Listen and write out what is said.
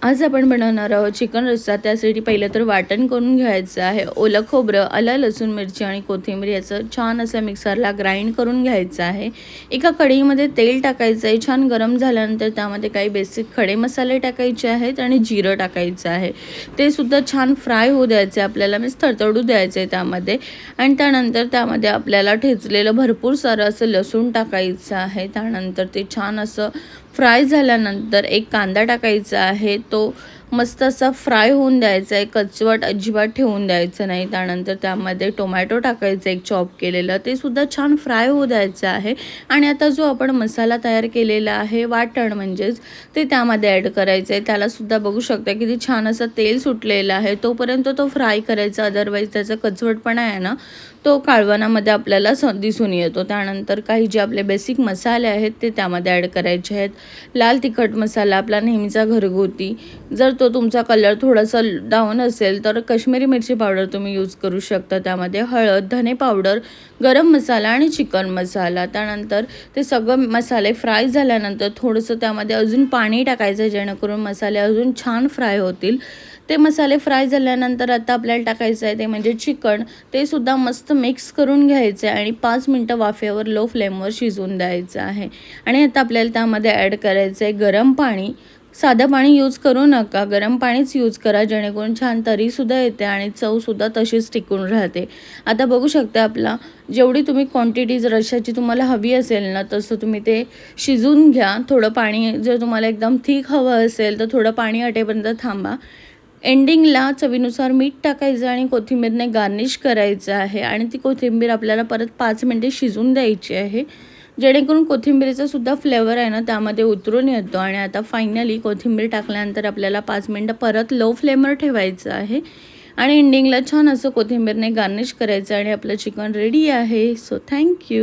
आज आपण बनवणार आहोत चिकन रस्सा। त्यासाठी पहिलं तर वाटण करून घ्यायचं आहे। ओलं खोबरं, आलं, लसूण, मिरची आणि कोथिंबीर याचं छान असं मिक्सरला ग्राइंड करून घ्यायचं आहे। एका कढईमध्ये तेल टाकायचं आहे। छान गरम झाल्यानंतर त्यामध्ये काही बेसिक खडे मसाले टाकायचे आहेत आणि जिरं टाकायचं आहे। ते सुद्धा छान फ्राय होऊ द्यायचे, आपल्याला तडतडू द्यायचं आहे त्यामध्ये। आणि त्यानंतर त्यामध्ये आपल्याला ठेचलेलं भरपूर सारं असं लसूण टाकायचं आहे। त्यानंतर ते छान असं फ्राय झाल्यानंतर एक कांदा टाकायचा आहे, तो मस्त असा फ्राय होऊन द्यायचा आहे, कचवट अजिबात ठेवून द्यायचं नाही। त्यानंतर त्यामध्ये टोमॅटो टाकायचं एक चॉप केलेलं, ते सुद्धा छान फ्राय होऊ द्यायचं आहे। आणि आता जो आपण मसाला तयार केलेला आहे वाटण म्हणजेच, ते त्यामध्ये ॲड करायचं आहे। त्याला सुद्धा बघू शकता किती छान असं तेल सुटलेलं आहे, तोपर्यंत तो फ्राय करायचा, अदरवाईज त्याचा कचवटपणा आहे ना तो कालवणामध्ये आपल्याला दिसून येतो। त्यानंतर काही जे आपले बेसिक मसाले आहेत ते त्यामध्ये ॲड करायचे आहेत। लाल तिखट मसाला आपला नेहमीचा घरगुती, जर तो तुमचा कलर थोडासा डाऊन असेल तर काश्मीरी मिरची पावडर तुम्ही यूज करू शकता। त्यामध्ये हळद, धने पावडर, गरम मसाला आणि चिकन मसाला। त्यानंतर ते सगळं मसाले फ्राय झाल्यानंतर थोडंसं त्यामध्ये अजून पाणी टाकायचं, जेणेकरून मसाले अजून छान फ्राय होतील। ते मसाले फ्राय झाल्यानंतर आता आपल्याला टाकायचं आहे ते म्हणजे चिकन, ते सुद्धा मस्त मिक्स करून घ्यायचं आहे आणि 5 मिनटं वाफेवर लो फ्लेमवर शिजवून द्यायचं आहे। आणि आता आपल्याला त्यामध्ये ॲड करायचं आहे गरम पाणी। साधं पाणी यूज करू नका, गरम पाणीच यूज करा, जेणेकरून छान तरीसुद्धा येते आणि चवसुद्धा तशीच टिकून राहते। आता बघू शकता आपला जेवढी तुम्ही क्वांटिटी जर रश्श्याची तुम्हाला हवी असेल ना, तसं तुम्ही ते शिजवून घ्या। थोडं पाणी जर तुम्हाला एकदम थिक हवं असेल तर थोडं पाणी आटेपर्यंत थांबा। एंडिंगला चवीनुसार मीठ टाकायचं आणि कोथिंबीरने गार्निश करायचं आहे। आणि ती कोथिंबीर आपल्याला परत 5 मिनिटे शिजवून द्यायची आहे, जेणेकरून कोथिंबीरीचा सुद्धा फ्लेवर आहे ना त्यामध्ये उतरून येतो। आणि आता फायनली कोथिंबीर टाकल्यानंतर आपल्याला 5 मिनिटं परत लो फ्लेमवर ठेवायचं आहे आणि एंडिंगला छान असं कोथिंबीरने गार्निश करायचं आणि आपलं चिकन रेडी आहे। So thank you.